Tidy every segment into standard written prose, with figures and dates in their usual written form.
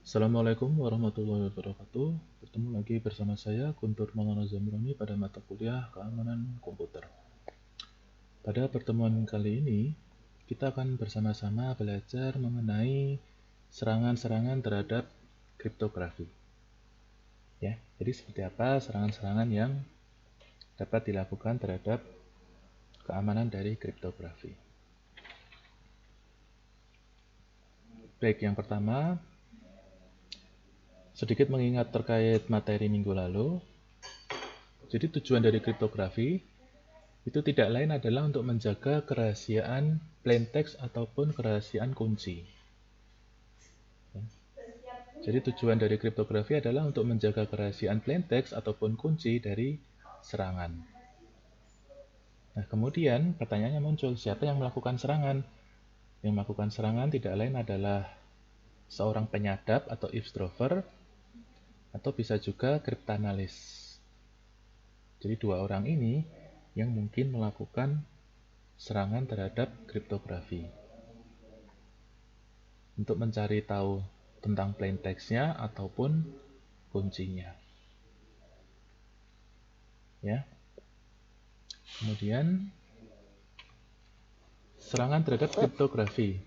Assalamualaikum warahmatullahi wabarakatuh. Bertemu lagi bersama saya Guntur Maulana Zamroni pada mata kuliah Keamanan Komputer. Pada pertemuan kali ini, kita akan bersama-sama belajar mengenai serangan-serangan terhadap kriptografi. Ya, jadi seperti apa serangan-serangan yang dapat dilakukan terhadap keamanan dari kriptografi. Baik, yang pertama, sedikit mengingat terkait materi minggu lalu. Jadi tujuan dari kriptografi itu tidak lain adalah untuk menjaga kerahasiaan plain text ataupun kerahasiaan kunci. Jadi tujuan dari kriptografi adalah untuk menjaga kerahasiaan plain text ataupun kunci dari serangan. Nah, kemudian pertanyaannya muncul, siapa yang melakukan serangan? Yang melakukan serangan tidak lain adalah seorang penyadap atau eavesdropper, atau bisa juga kriptanalis. Jadi dua orang ini yang mungkin melakukan serangan terhadap kriptografi untuk mencari tahu tentang plain text-nya ataupun kuncinya. Ya. Kemudian serangan terhadap kriptografi.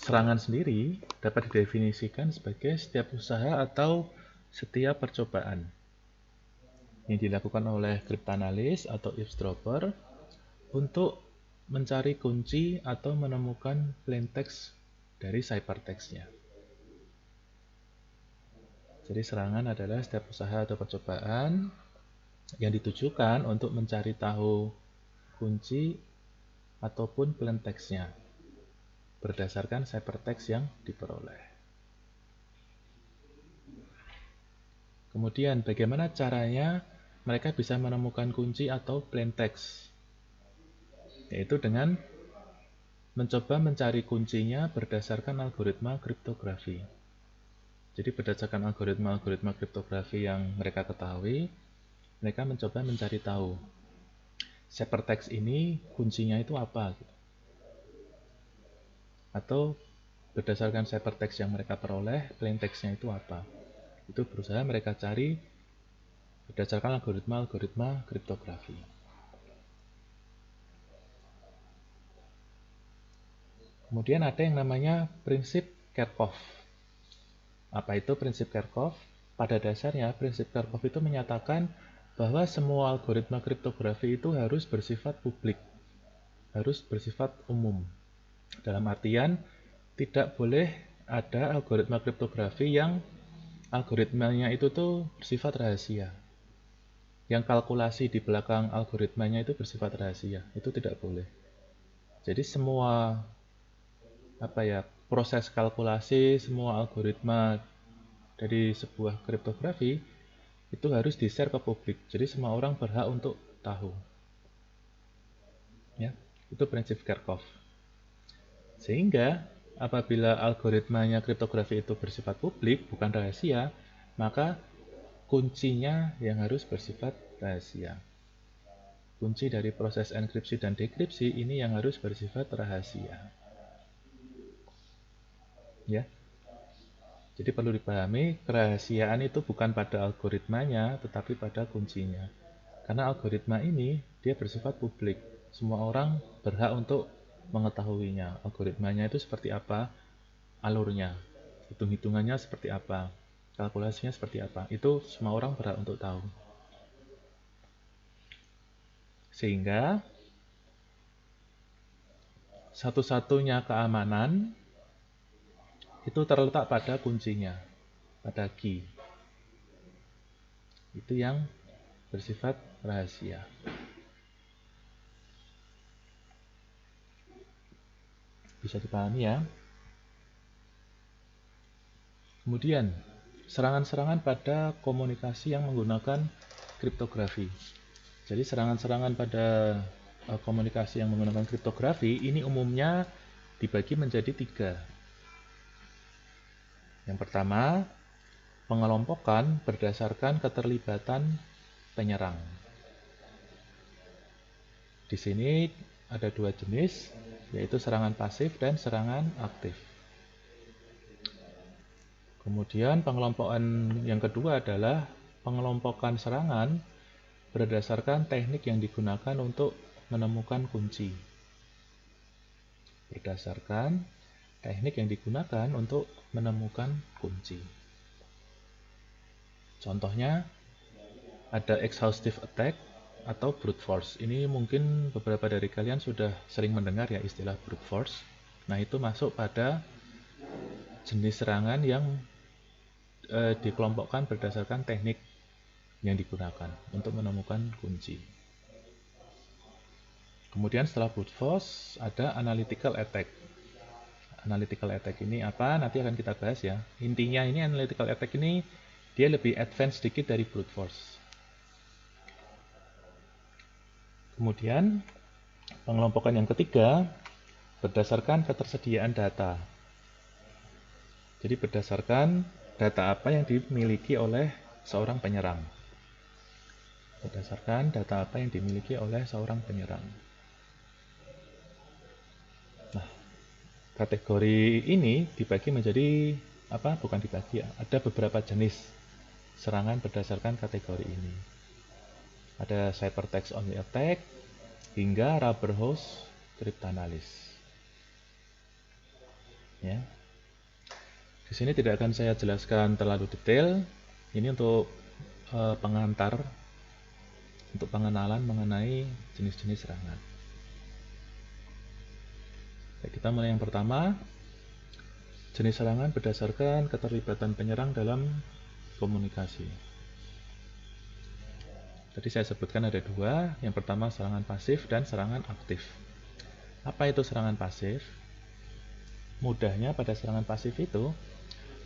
Serangan sendiri dapat didefinisikan sebagai setiap usaha atau setiap percobaan yang dilakukan oleh kriptanalis atau eavesdropper untuk mencari kunci atau menemukan plain text dari ciphertext-nya. Jadi serangan adalah setiap usaha atau percobaan yang ditujukan untuk mencari tahu kunci ataupun plain text-nya berdasarkan ciphertext yang diperoleh. Kemudian bagaimana caranya mereka bisa menemukan kunci atau plain text? Yaitu dengan mencoba mencari kuncinya berdasarkan algoritma kriptografi. Jadi berdasarkan algoritma kriptografi yang mereka ketahui, mereka mencoba mencari tahu ciphertext ini kuncinya itu apa, atau berdasarkan ciphertext yang mereka peroleh, plain text-nya itu apa. Itu berusaha mereka cari berdasarkan algoritma kriptografi. Kemudian ada yang namanya prinsip Kerckhoff. Apa itu prinsip Kerckhoff? Pada dasarnya prinsip Kerckhoff itu menyatakan bahwa semua algoritma kriptografi itu harus bersifat publik, harus bersifat umum. Dalam artian tidak boleh ada algoritma kriptografi yang algoritmanya itu tuh bersifat rahasia. Yang kalkulasi di belakang algoritmanya itu bersifat rahasia, itu tidak boleh. Jadi semua proses kalkulasi, semua algoritma dari sebuah kriptografi itu harus di-share ke publik. Jadi semua orang berhak untuk tahu. Ya, itu prinsip Kerckhoff. Sehingga apabila algoritmanya kriptografi itu bersifat publik, bukan rahasia, maka kuncinya yang harus bersifat rahasia. Kunci dari proses enkripsi dan dekripsi ini yang harus bersifat rahasia. Ya. Jadi perlu dipahami, kerahasiaan itu bukan pada algoritmanya, tetapi pada kuncinya. Karena algoritma ini dia bersifat publik. Semua orang berhak untuk mengetahuinya. Algoritmanya itu seperti apa, alurnya, hitung-hitungannya seperti apa, kalkulasinya seperti apa. Itu semua orang berhak untuk tahu. Sehingga satu-satunya keamanan itu terletak pada kuncinya, pada key. Itu yang bersifat rahasia. Bisa dipahami ya. Kemudian, serangan-serangan pada komunikasi yang menggunakan kriptografi. Jadi serangan-serangan pada komunikasi yang menggunakan kriptografi ini umumnya dibagi menjadi 3. Yang pertama, pengelompokan berdasarkan keterlibatan penyerang. Di sini ada 2 jenis, yaitu serangan pasif dan serangan aktif. Kemudian pengelompokan yang kedua adalah pengelompokan serangan berdasarkan teknik yang digunakan untuk menemukan kunci. Berdasarkan teknik yang digunakan untuk menemukan kunci. Contohnya ada exhaustive attack atau brute force. Ini mungkin beberapa dari kalian sudah sering mendengar ya istilah brute force. Nah, itu masuk pada jenis serangan yang dikelompokkan berdasarkan teknik yang digunakan untuk menemukan kunci. Kemudian setelah brute force ada analytical attack. Analytical attack ini apa? Nanti akan kita bahas ya. Intinya ini analytical attack ini dia lebih advance sedikit dari brute force. Kemudian pengelompokan yang ketiga berdasarkan ketersediaan data. Jadi berdasarkan data apa yang dimiliki oleh seorang penyerang. Berdasarkan data apa yang dimiliki oleh seorang penyerang. Nah, kategori ini dibagi menjadi apa? Bukan dibagi ya. Ada beberapa jenis serangan berdasarkan kategori ini. Ada ciphertext only attack hingga rubber hose cryptanalysis. Ya. Di sini tidak akan saya jelaskan terlalu detail. Ini untuk pengantar, untuk pengenalan mengenai jenis-jenis serangan. Kita mulai yang pertama. Jenis serangan berdasarkan keterlibatan penyerang dalam komunikasi. Tadi saya sebutkan ada dua. Yang pertama serangan pasif dan serangan aktif. Apa itu serangan pasif? Mudahnya pada serangan pasif itu,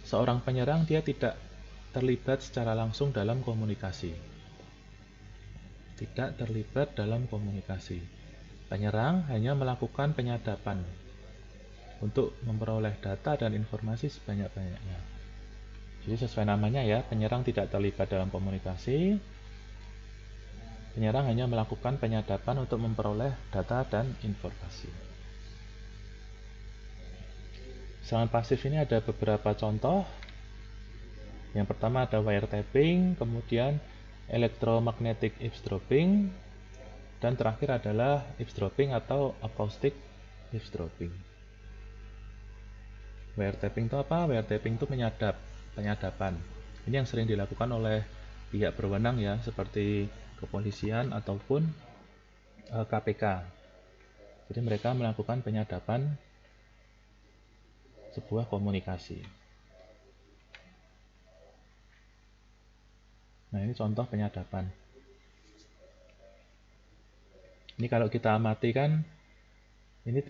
seorang penyerang dia tidak terlibat secara langsung dalam komunikasi. Tidak terlibat dalam komunikasi. Penyerang hanya melakukan penyadapan untuk memperoleh data dan informasi sebanyak-banyaknya. Jadi sesuai namanya ya, penyerang tidak terlibat dalam komunikasi. Penyerang hanya melakukan penyadapan untuk memperoleh data dan informasi. Serangan pasif ini ada beberapa contoh. Yang pertama ada wiretapping, kemudian electromagnetic eavesdropping, dan terakhir adalah eavesdropping atau acoustic eavesdropping. Wiretapping itu apa? Wiretapping itu penyadapan. Ini yang sering dilakukan oleh pihak berwenang ya, seperti kepolisian ataupun KPK. Jadi mereka melakukan penyadapan sebuah komunikasi. Nah, ini contoh penyadapan. Ini kalau kita amati kan, ini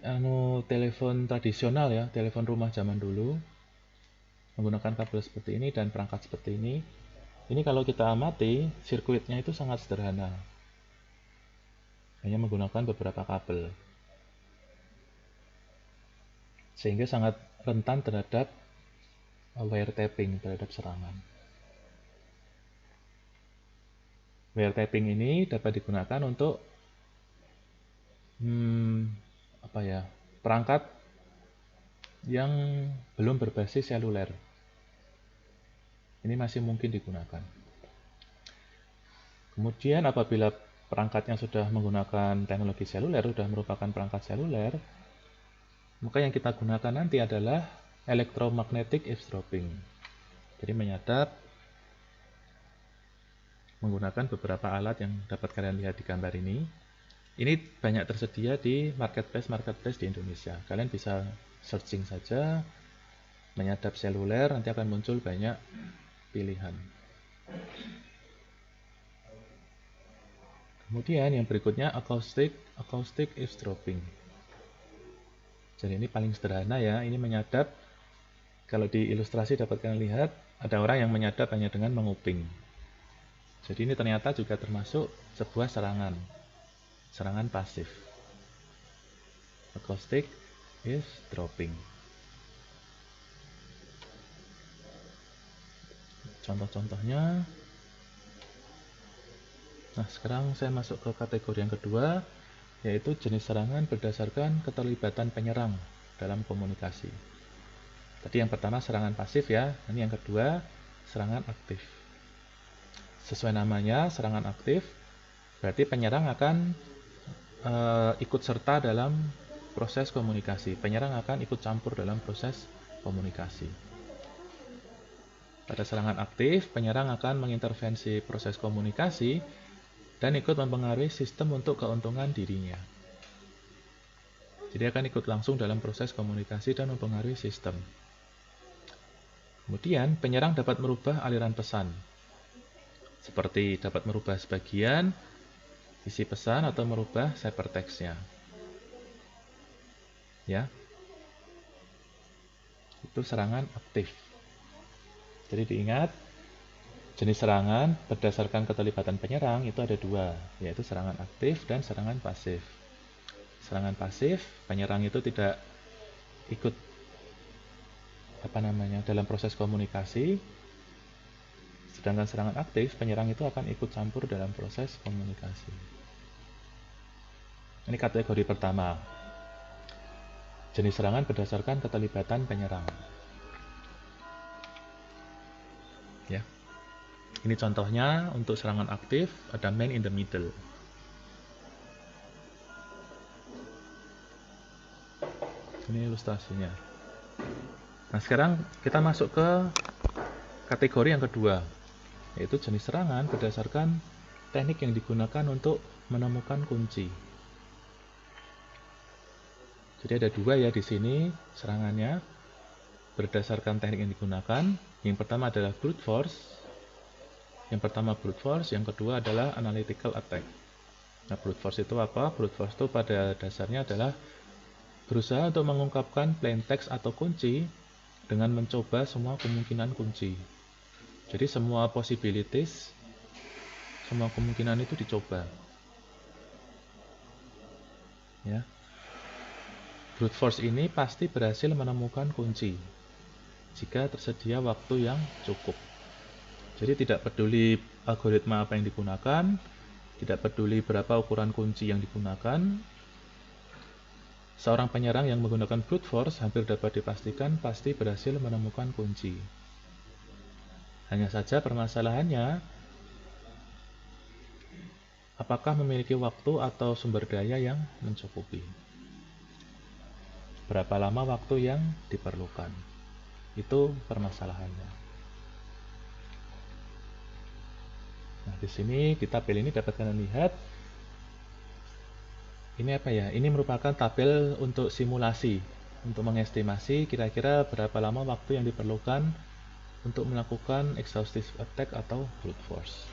telepon tradisional ya, telepon rumah zaman dulu, menggunakan kabel seperti ini dan perangkat seperti ini. Ini kalau kita amati, sirkuitnya itu sangat sederhana. Hanya menggunakan beberapa kabel. Sehingga sangat rentan terhadap wiretapping, terhadap serangan. Wiretapping ini dapat digunakan untuk perangkat yang belum berbasis seluler. Ini masih mungkin digunakan. Kemudian apabila perangkatnya sudah menggunakan teknologi seluler, sudah merupakan perangkat seluler, maka yang kita gunakan nanti adalah electromagnetic eavesdropping. Jadi menyadap menggunakan beberapa alat yang dapat kalian lihat di gambar ini. Ini banyak tersedia di marketplace di Indonesia. Kalian bisa searching saja, menyadap seluler, nanti akan muncul banyak pilihan. Kemudian yang berikutnya acoustic eavesdropping. Jadi ini paling sederhana ya, ini menyadap. Kalau di ilustrasi dapat kalian lihat, ada orang yang menyadap hanya dengan menguping. Jadi ini ternyata juga termasuk sebuah serangan pasif. Acoustic eavesdropping. Contoh-contohnya. Nah, sekarang saya masuk ke kategori yang kedua, yaitu jenis serangan berdasarkan keterlibatan penyerang dalam komunikasi. Tadi yang pertama serangan pasif ya, ini yang kedua serangan aktif. Sesuai namanya, serangan aktif berarti penyerang akan ikut serta dalam proses komunikasi. Penyerang akan ikut campur dalam proses komunikasi. Pada serangan aktif, penyerang akan mengintervensi proses komunikasi dan ikut mempengaruhi sistem untuk keuntungan dirinya. Jadi akan ikut langsung dalam proses komunikasi dan mempengaruhi sistem. Kemudian, penyerang dapat merubah aliran pesan. Seperti dapat merubah sebagian isi pesan atau merubah ciphertext-nya. Ya. Itu serangan aktif. Jadi diingat, jenis serangan berdasarkan keterlibatan penyerang itu ada dua, yaitu serangan aktif dan serangan pasif. Serangan pasif, penyerang itu tidak ikut dalam proses komunikasi, sedangkan serangan aktif, penyerang itu akan ikut campur dalam proses komunikasi. Ini kategori pertama. Jenis serangan berdasarkan keterlibatan penyerang. Ya. Ini contohnya untuk serangan aktif, ada man in the middle. Ini ilustrasinya. Nah, sekarang kita masuk ke kategori yang kedua, yaitu jenis serangan berdasarkan teknik yang digunakan untuk menemukan kunci. Jadi ada dua ya di sini serangannya berdasarkan teknik yang digunakan. Yang pertama adalah brute force. Yang kedua adalah analytical attack. Nah, brute force itu apa? Brute force itu pada dasarnya adalah berusaha untuk mengungkapkan plain text atau kunci dengan mencoba semua kemungkinan kunci. Jadi semua possibilities, semua kemungkinan itu dicoba. Ya. Brute force ini pasti berhasil menemukan kunci jika tersedia waktu yang cukup. Jadi tidak peduli algoritma apa yang digunakan, tidak peduli berapa ukuran kunci yang digunakan, seorang penyerang yang menggunakan brute force hampir dapat dipastikan pasti berhasil menemukan kunci. Hanya saja permasalahannya, apakah memiliki waktu atau sumber daya yang mencukupi? Berapa lama waktu yang diperlukan? Itu permasalahannya. Nah, di sini kita pilih ini dapat kalian lihat. Ini apa ya? Ini merupakan tabel untuk simulasi, untuk mengestimasi kira-kira berapa lama waktu yang diperlukan untuk melakukan exhaustive attack atau brute force.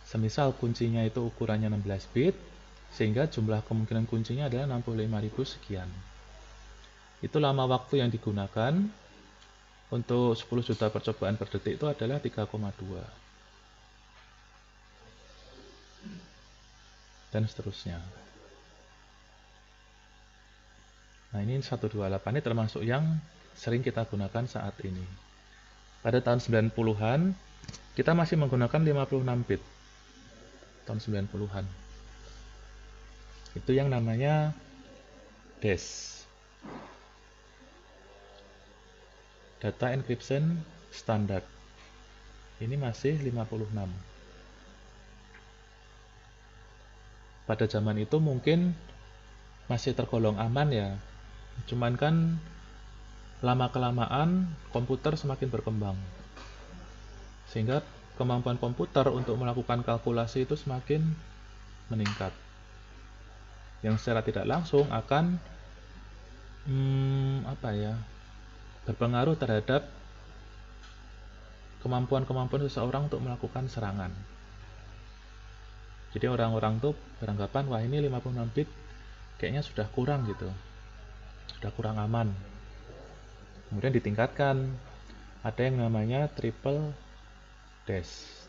Semisal kuncinya itu ukurannya 16 bit, sehingga jumlah kemungkinan kuncinya adalah 65.000 sekian. Itu lama waktu yang digunakan untuk 10 juta percobaan per detik itu adalah 3,2. Dan seterusnya. Nah, ini 128 ini termasuk yang sering kita gunakan saat ini. Pada tahun 90-an, kita masih menggunakan 56 bit. Tahun 90-an. Itu yang namanya DES. Data Encryption Standard. Ini masih 56. Pada zaman itu mungkin masih tergolong aman ya. Cuman kan lama-kelamaan komputer semakin berkembang. Sehingga kemampuan komputer untuk melakukan kalkulasi itu semakin meningkat. Yang secara tidak langsung akan berpengaruh terhadap kemampuan-kemampuan seseorang untuk melakukan serangan. Jadi orang-orang tuh beranggapan, wah ini 56 bit kayaknya sudah kurang gitu. Sudah kurang aman. Kemudian ditingkatkan. Ada yang namanya triple dash.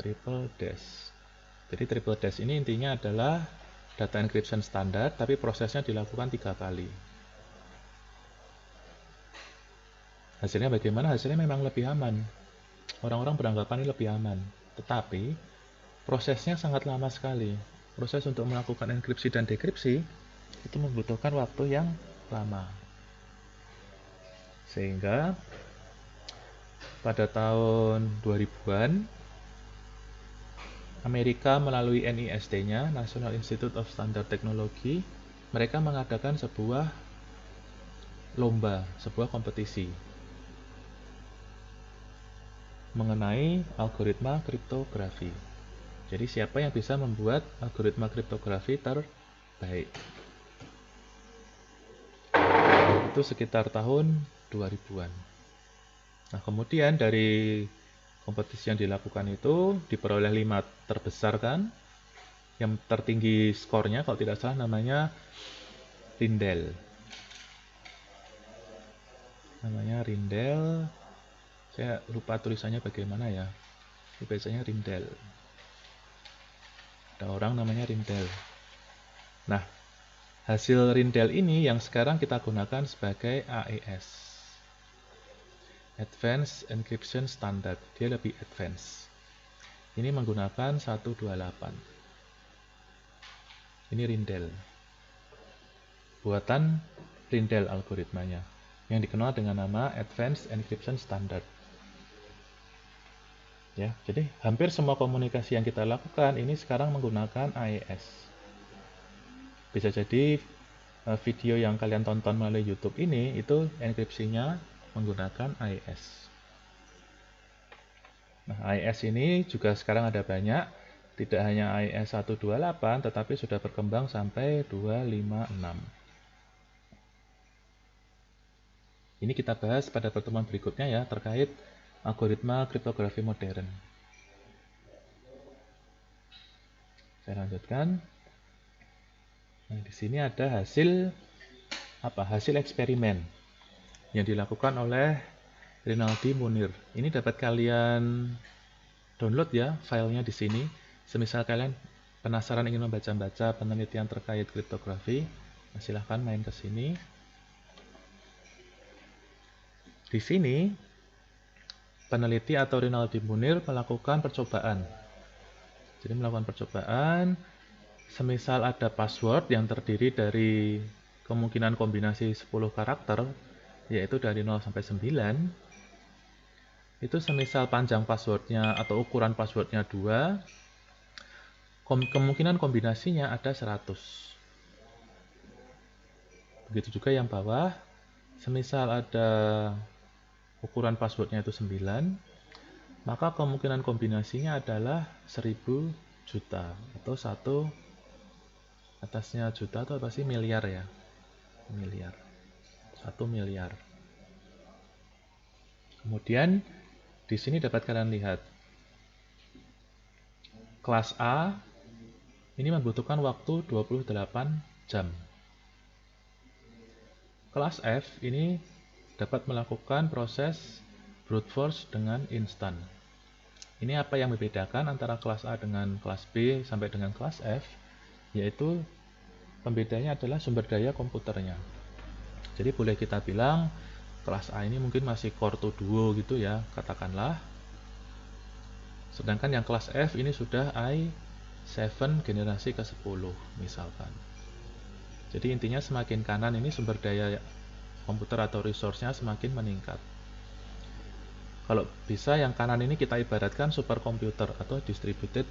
Triple dash. Jadi triple dash ini intinya adalah data encryption standar, tapi prosesnya dilakukan 3 kali. Hasilnya bagaimana? Hasilnya memang lebih aman. Orang-orang beranggapan ini lebih aman. Tetapi prosesnya sangat lama sekali. Proses untuk melakukan enkripsi dan dekripsi itu membutuhkan waktu yang lama. Sehingga pada tahun 2000-an Amerika melalui NIST-nya, National Institute of Standard Technology, mereka mengadakan sebuah lomba, sebuah kompetisi mengenai algoritma kriptografi. Jadi siapa yang bisa membuat algoritma kriptografi terbaik? Itu sekitar tahun 2000-an. Nah, kemudian dari kompetisi yang dilakukan itu diperoleh 5 terbesar kan. Yang tertinggi skornya kalau tidak salah namanya Rindel. Saya lupa tulisannya bagaimana ya. Bacanya Rindel. Ada orang namanya Rindel. Nah, hasil Rindel ini yang sekarang kita gunakan sebagai AES, Advanced Encryption Standard. Dia lebih advance. Ini menggunakan 128. Ini Rindel. Buatan Rindel algoritmanya, yang dikenal dengan nama Advanced Encryption Standard. Ya, jadi hampir semua komunikasi yang kita lakukan ini sekarang menggunakan AES. Bisa jadi video yang kalian tonton melalui YouTube ini itu enkripsinya menggunakan AES. Nah, AES ini juga sekarang ada banyak, tidak hanya AES 128 tetapi sudah berkembang sampai 256. Ini kita bahas pada pertemuan berikutnya ya, terkait algoritma kriptografi modern. Saya lanjutkan. Nah, di sini ada hasil eksperimen yang dilakukan oleh Rinaldi Munir. Ini dapat kalian download ya filenya di sini. Semisal kalian penasaran ingin membaca-baca penelitian terkait kriptografi, silahkan main ke sini. Di sini peneliti atau Rinaldi Munir melakukan percobaan. Jadi melakukan percobaan, semisal ada password yang terdiri dari kemungkinan kombinasi 10 karakter, yaitu dari 0 sampai 9, itu semisal panjang passwordnya atau ukuran passwordnya 2, kemungkinan kombinasinya ada 100. Begitu juga yang bawah, semisal ada ukuran passwordnya itu 9, maka kemungkinan kombinasinya adalah 1000 juta atau 1 atasnya juta atau pasti miliar ya. 1 miliar. Kemudian di sini dapat kalian lihat kelas A ini membutuhkan waktu 28 jam. Kelas F ini dapat melakukan proses brute force dengan instan. Ini apa yang membedakan antara kelas A dengan kelas B sampai dengan kelas F, yaitu pembedanya adalah sumber daya komputernya. Jadi boleh kita bilang kelas A ini mungkin masih Core 2 Duo gitu ya, katakanlah. Sedangkan yang kelas F ini sudah i7 generasi ke-10 misalkan. Jadi intinya semakin kanan ini sumber daya komputer atau resource-nya semakin meningkat. Kalau bisa yang kanan ini kita ibaratkan superkomputer atau distributed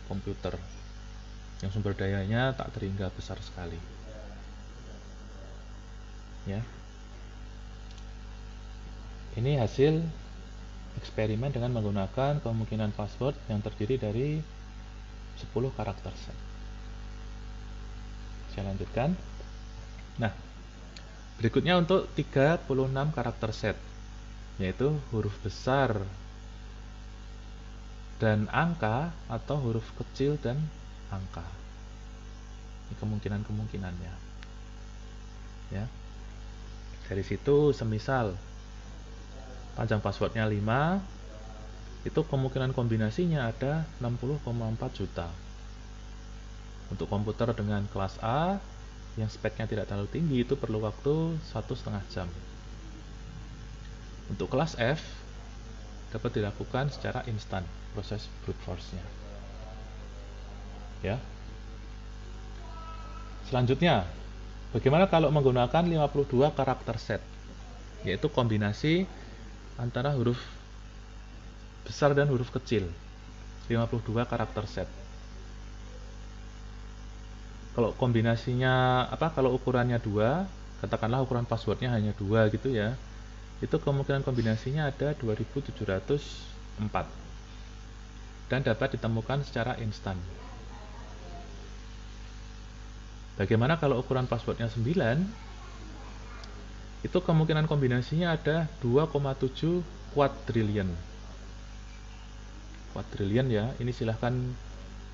komputer yang sumber dayanya tak terhingga besar sekali. Ya. Ini hasil eksperimen dengan menggunakan kemungkinan password yang terdiri dari 10 karakter set. Saya lanjutkan. Nah, berikutnya untuk 36 karakter set, yaitu huruf besar dan angka atau huruf kecil dan angka. Ini kemungkinan-kemungkinannya. Ya. Dari situ semisal panjang passwordnya 5, itu kemungkinan kombinasinya ada 60,4 juta. Untuk komputer dengan kelas A yang speknya tidak terlalu tinggi itu perlu waktu 1,5 jam. Untuk kelas F dapat dilakukan secara instan proses brute force-nya. Ya. Selanjutnya Bagaimana kalau menggunakan 52 karakter set, yaitu kombinasi antara huruf besar dan huruf kecil, 52 karakter set. Kalau kombinasinya kalau ukurannya 2, katakanlah ukuran passwordnya hanya 2 gitu ya, itu kemungkinan kombinasinya ada 2704 dan dapat ditemukan secara instan. Bagaimana kalau ukuran passwordnya 9? Itu kemungkinan kombinasinya ada 2,7 quadrillion. Quadrillion ya, ini silahkan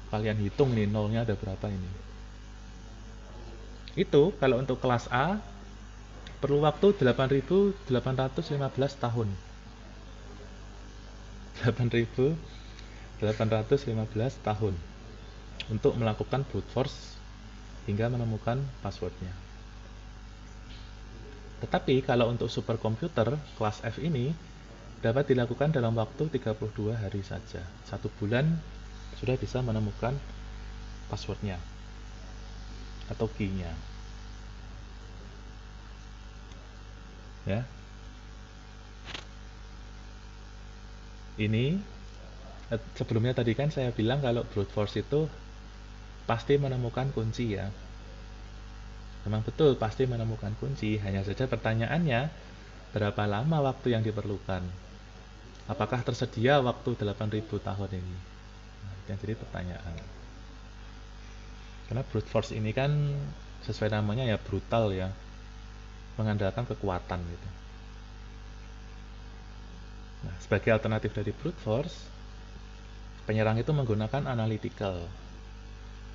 kalian hitung nih, nolnya ada berapa ini. Itu kalau untuk kelas A perlu waktu 8.815 tahun. 8.815 tahun untuk melakukan brute force hingga menemukan passwordnya. Tetapi kalau untuk superkomputer kelas F ini dapat dilakukan dalam waktu 32 hari saja. 1 bulan sudah bisa menemukan passwordnya atau key-nya. Ya. Ini sebelumnya tadi kan saya bilang kalau brute force itu pasti menemukan kunci ya. Memang betul pasti menemukan kunci, hanya saja pertanyaannya berapa lama waktu yang diperlukan. Apakah tersedia waktu 8.000 tahun ini? Nah, yang jadi pertanyaan. Karena brute force ini kan sesuai namanya ya brutal ya, mengandalkan kekuatan gitu. Nah, sebagai alternatif dari brute force, penyerang itu menggunakan analytical.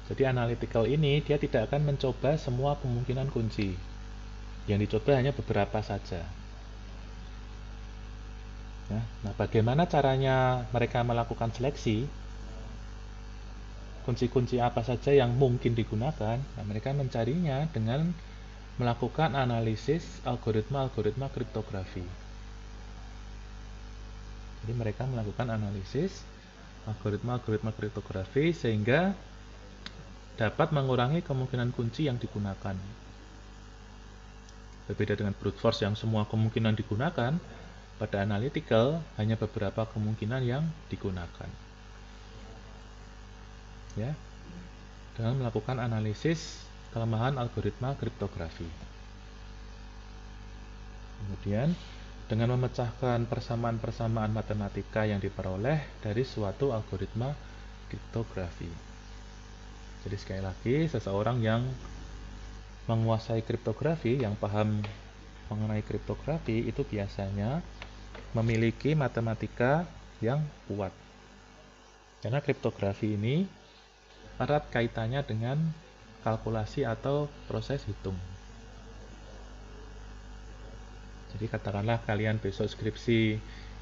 Jadi analytical ini dia tidak akan mencoba semua kemungkinan kunci. Yang dicoba hanya beberapa saja. Ya, nah, bagaimana caranya mereka melakukan seleksi? Kunci-kunci apa saja yang mungkin digunakan? Nah, mereka mencarinya dengan melakukan analisis algoritma-algoritma kriptografi. Jadi mereka melakukan analisis algoritma-algoritma kriptografi sehingga dapat mengurangi kemungkinan kunci yang digunakan. Berbeda dengan brute force yang semua kemungkinan digunakan, pada analytical hanya beberapa kemungkinan yang digunakan. Ya, dengan melakukan analisis kelemahan algoritma kriptografi. Kemudian dengan memecahkan persamaan-persamaan matematika yang diperoleh dari suatu algoritma kriptografi. Jadi sekali lagi, seseorang yang menguasai kriptografi, yang paham mengenai kriptografi itu biasanya memiliki matematika yang kuat. Karena kriptografi ini erat kaitannya dengan kalkulasi atau proses hitung. Jadi katakanlah kalian besok skripsi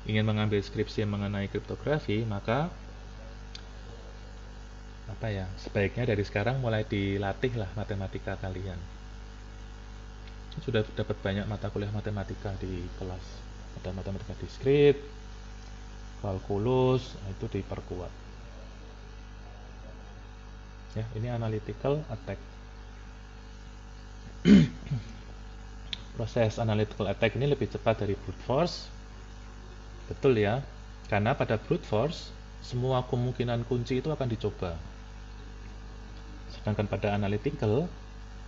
ingin mengambil skripsi mengenai kriptografi, maka sebaiknya dari sekarang mulai dilatih lah matematika kalian. Sudah dapat banyak mata kuliah matematika di kelas. Ada matematika diskrit, kalkulus, itu diperkuat. Ya, ini analytical attack. Proses analytical attack ini lebih cepat dari brute force. Betul ya, karena pada brute force semua kemungkinan kunci itu akan dicoba. Sedangkan pada analytical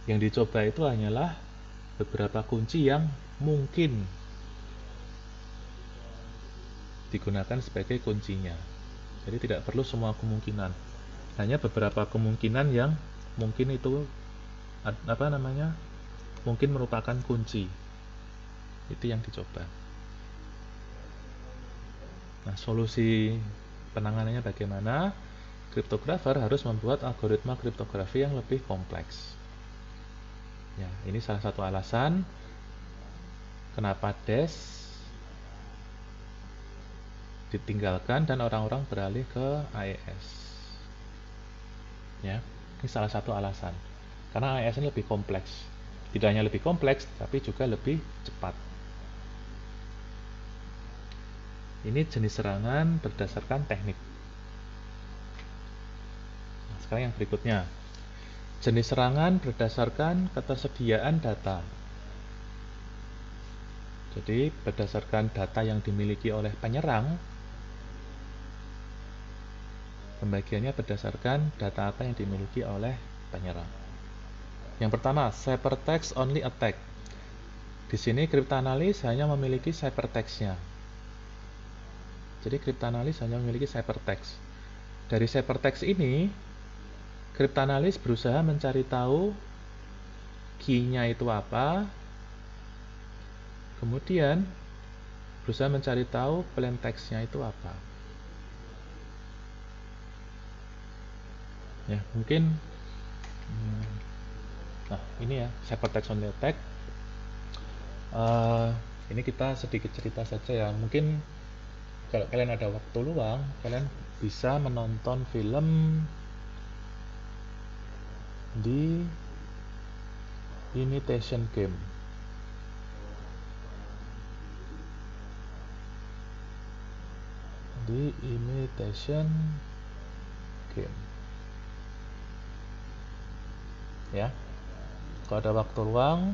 yang dicoba itu hanyalah beberapa kunci yang mungkin digunakan sebagai kuncinya. Jadi tidak perlu semua kemungkinan. Hanya beberapa kemungkinan yang mungkin itu mungkin merupakan kunci. Itu yang dicoba. Nah, solusi penanganannya bagaimana? Kriptografer harus membuat algoritma kriptografi yang lebih kompleks. Ya, ini salah satu alasan kenapa DES ditinggalkan dan orang-orang beralih ke AES. Ya, ini salah satu alasan. Karena AES ini lebih kompleks. Tidak hanya lebih kompleks, tapi juga lebih cepat. Ini jenis serangan berdasarkan teknik. Nah, sekarang yang berikutnya. Jenis serangan berdasarkan ketersediaan data. Jadi berdasarkan data yang dimiliki oleh penyerang, pembagiannya berdasarkan data apa yang dimiliki oleh penyerang. Yang pertama, ciphertext only attack. Di sini cryptanalyst hanya memiliki ciphertext-nya. Jadi cryptanalyst hanya memiliki ciphertext. Dari ciphertext ini, cryptanalyst berusaha mencari tahu key-nya itu apa, kemudian berusaha mencari tahu plain text-nya itu apa. Ya, mungkin nah ini ya ciphertext only attack. Ini kita sedikit cerita saja ya. Mungkin kalau kalian ada waktu luang, kalian bisa menonton film di Imitation Game. Di Imitation Game. Ya. Kalau ada waktu luang,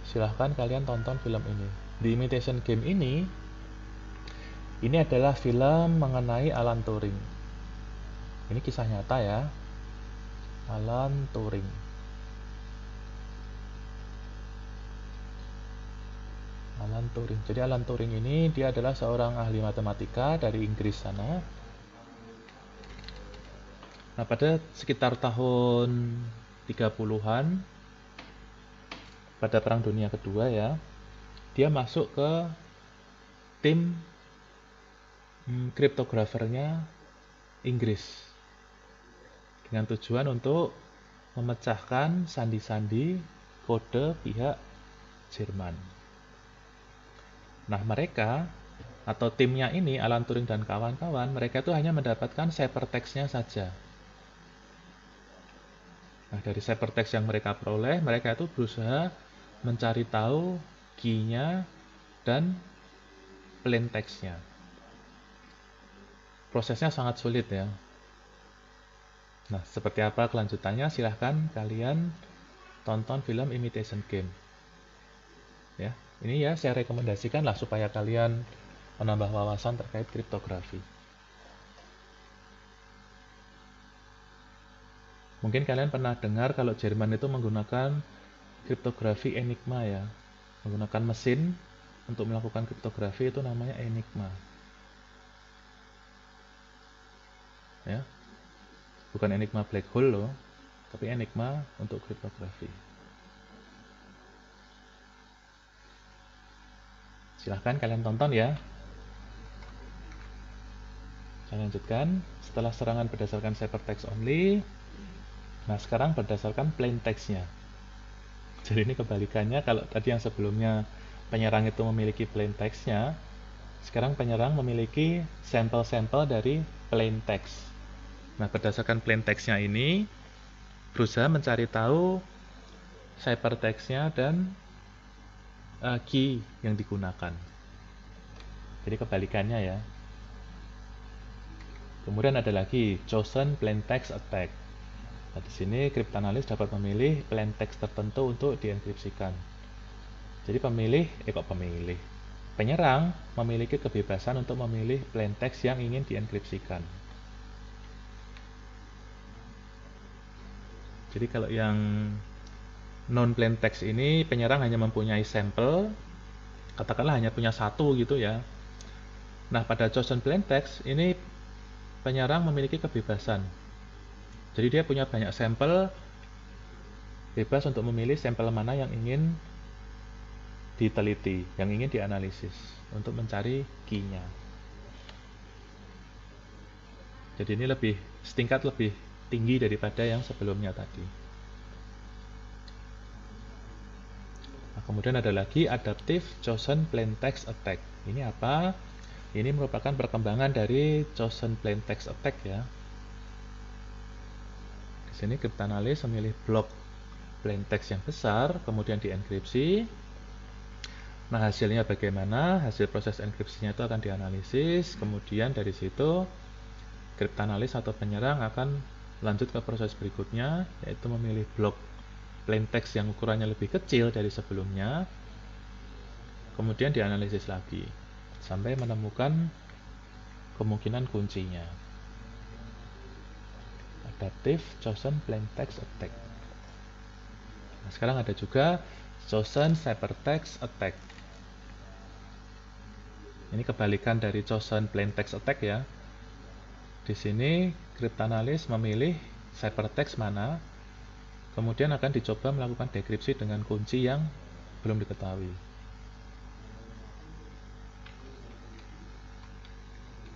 silahkan kalian tonton film ini. Di Imitation Game ini adalah film mengenai Alan Turing. Ini kisah nyata ya. Alan Turing. Alan Turing. Jadi Alan Turing ini dia adalah seorang ahli matematika dari Inggris sana. Nah, pada sekitar tahun 30-an pada Perang Dunia Kedua ya, dia masuk ke tim kriptografernya Inggris dengan tujuan untuk memecahkan sandi-sandi kode pihak Jerman. Nah, mereka atau timnya ini, Alan Turing dan kawan-kawan, mereka itu hanya mendapatkan ciphertext-nya saja. Nah, dari ciphertext yang mereka peroleh, mereka itu berusaha mencari tahu key-nya dan plain text-nya. Prosesnya sangat sulit ya. Nah, seperti apa kelanjutannya? Silahkan kalian tonton film Imitation Game. Ya, ini ya saya rekomendasikan lah supaya kalian menambah wawasan terkait kriptografi. Mungkin kalian pernah dengar kalau Jerman itu menggunakan kriptografi Enigma ya. Menggunakan mesin untuk melakukan kriptografi itu namanya Enigma. Ya. Bukan Enigma black hole loh, tapi Enigma untuk kriptografi. Silahkan kalian tonton ya. Saya lanjutkan. Setelah serangan berdasarkan ciphertext only, nah sekarang berdasarkan plain text-nya. Jadi ini kebalikannya, kalau tadi yang sebelumnya penyerang itu memiliki plain text-nya, sekarang penyerang memiliki sampel-sampel dari plain text. Nah, berdasarkan plain text-nya ini, berusaha mencari tahu ciphertext-nya dan key yang digunakan. Jadi kebalikannya ya. Kemudian ada lagi chosen plain text attack. Nah, di sini cryptanalyst dapat memilih plain text tertentu untuk dienkripsikan. Jadi penyerang memiliki kebebasan untuk memilih plain text yang ingin dienkripsikan. Jadi kalau yang non plain text ini, penyerang hanya mempunyai sampel, katakanlah hanya punya satu gitu ya. Nah, pada chosen plain text ini penyerang memiliki kebebasan. Jadi dia punya banyak sampel, bebas untuk memilih sampel mana yang ingin diteliti, yang ingin dianalisis untuk mencari key-nya. Jadi ini setingkat lebih tinggi daripada yang sebelumnya tadi. Nah, kemudian ada lagi adaptive chosen plain text attack. Ini apa? Ini merupakan perkembangan dari chosen plain text attack ya. Di sini cryptanalyst memilih blok plain text yang besar, kemudian dienkripsi. Nah, hasilnya bagaimana? Hasil proses enkripsinya itu akan dianalisis, kemudian dari situ cryptanalyst atau penyerang akan lanjut ke proses berikutnya, yaitu memilih blok plain text yang ukurannya lebih kecil dari sebelumnya, kemudian dianalisis lagi sampai menemukan kemungkinan kuncinya. Adaptive Chosen Plain Text Attack. Nah, sekarang ada juga Chosen Ciphertext Attack. Ini kebalikan dari Chosen Plain Text Attack ya. Di sini cryptanalyst memilih ciphertext mana, kemudian akan dicoba melakukan dekripsi dengan kunci yang belum diketahui.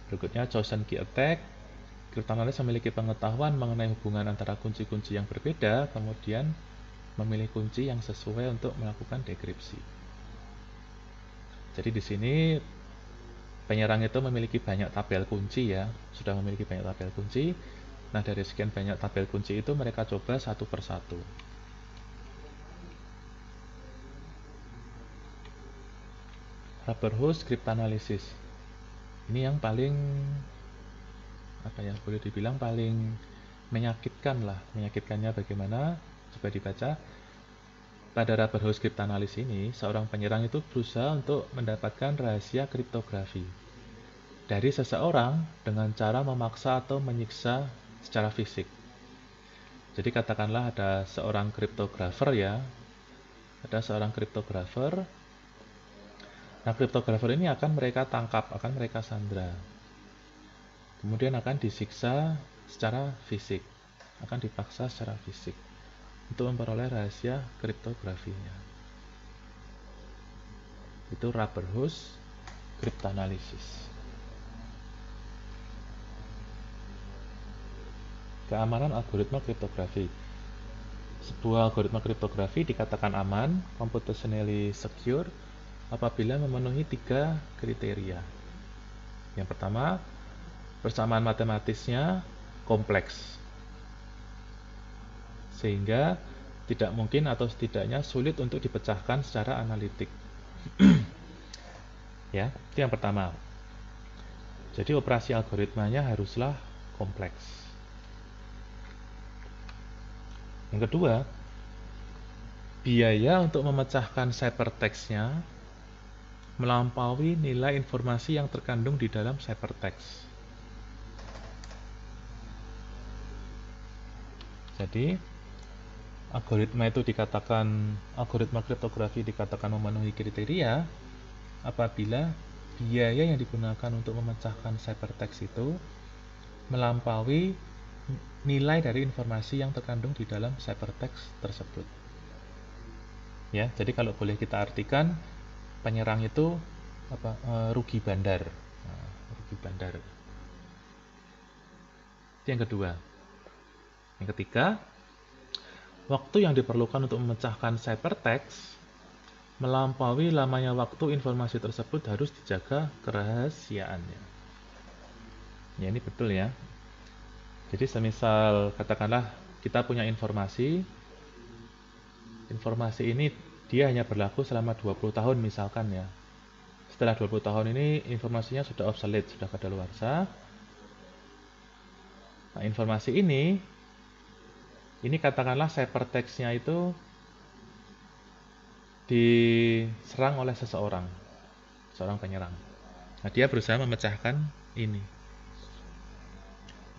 Berikutnya Chosen Key Attack. Cryptanalyst memiliki pengetahuan mengenai hubungan antara kunci-kunci yang berbeda, kemudian memilih kunci yang sesuai untuk melakukan dekripsi. Jadi di sini penyerang itu memiliki banyak tabel kunci ya, sudah memiliki banyak tabel kunci. Nah, dari sekian banyak tabel kunci itu mereka coba satu persatu. Rubber Hose Cryptanalysis. Ini yang paling boleh dibilang paling menyakitkan lah. Menyakitkannya bagaimana? Coba dibaca. Pada Rubber Hose Cryptanalysis ini, seorang penyerang itu berusaha untuk mendapatkan rahasia kriptografi dari seseorang dengan cara memaksa atau menyiksa secara fisik. Jadi katakanlah ada seorang kriptografer ya. Ada seorang kriptografer. Nah, kriptografer ini akan mereka tangkap, akan mereka sandra. Kemudian akan disiksa secara fisik, akan dipaksa secara fisik untuk memperoleh rahasia kriptografinya. Itu Rubber Hose Cryptanalysis. Keamanan algoritma kriptografi. Sebuah algoritma kriptografi dikatakan aman, computationally secure, apabila memenuhi 3 kriteria. Yang pertama, persamaan matematisnya kompleks, sehingga tidak mungkin atau setidaknya sulit untuk dipecahkan secara analitik. Ya, itu yang pertama. Jadi operasi algoritmanya haruslah kompleks. Yang kedua, biaya untuk memecahkan ciphertext-nya melampaui nilai informasi yang terkandung di dalam ciphertext. Jadi, algoritma kriptografi dikatakan memenuhi kriteria apabila biaya yang digunakan untuk memecahkan ciphertext itu melampaui nilai dari informasi yang terkandung di dalam ciphertext tersebut. Ya, jadi kalau boleh kita artikan, penyerang itu rugi bandar. Nah, rugi bandar. Itu yang kedua. Yang ketiga, waktu yang diperlukan untuk memecahkan ciphertext melampaui lamanya waktu informasi tersebut harus dijaga kerahasiaannya. Ya, ini betul ya. Jadi semisal katakanlah kita punya informasi ini dia hanya berlaku selama 20 tahun misalkan ya. Setelah 20 tahun ini informasinya sudah obsolete, sudah kadaluarsa. Nah, informasi ini katakanlah ciphertext-nya itu diserang oleh seorang penyerang. Nah, dia berusaha memecahkan ini.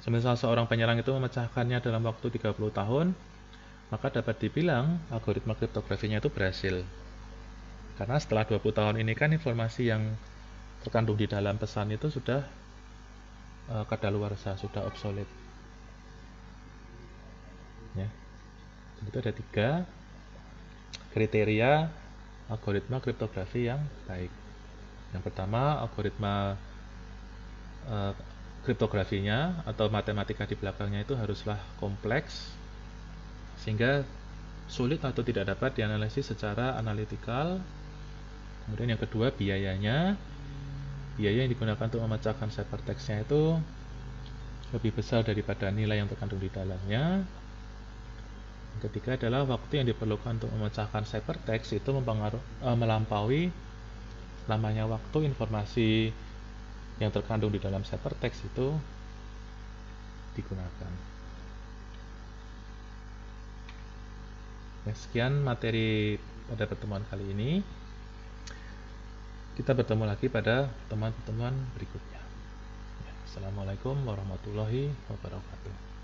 Semisal seorang penyerang itu memecahkannya dalam waktu 30 tahun, maka dapat dibilang algoritma kriptografinya itu berhasil. Karena setelah 20 tahun ini kan informasi yang terkandung di dalam pesan itu sudah kadaluarsa, sudah obsolete. Ya. Itu ada 3 kriteria algoritma kriptografi yang baik. Yang pertama, algoritma kriptografinya atau matematika di belakangnya itu haruslah kompleks sehingga sulit atau tidak dapat dianalisis secara analitikal. Kemudian yang kedua, biaya yang digunakan untuk memecahkan ciphertext-nya itu lebih besar daripada nilai yang terkandung di dalamnya. Yang ketiga adalah waktu yang diperlukan untuk memecahkan ciphertext itu melampaui lamanya waktu informasi yang terkandung di dalam ciphertext itu digunakan. Ya, sekian materi pada pertemuan kali ini. Kita bertemu lagi pada pertemuan-pertemuan berikutnya. Ya, Assalamualaikum warahmatullahi wabarakatuh.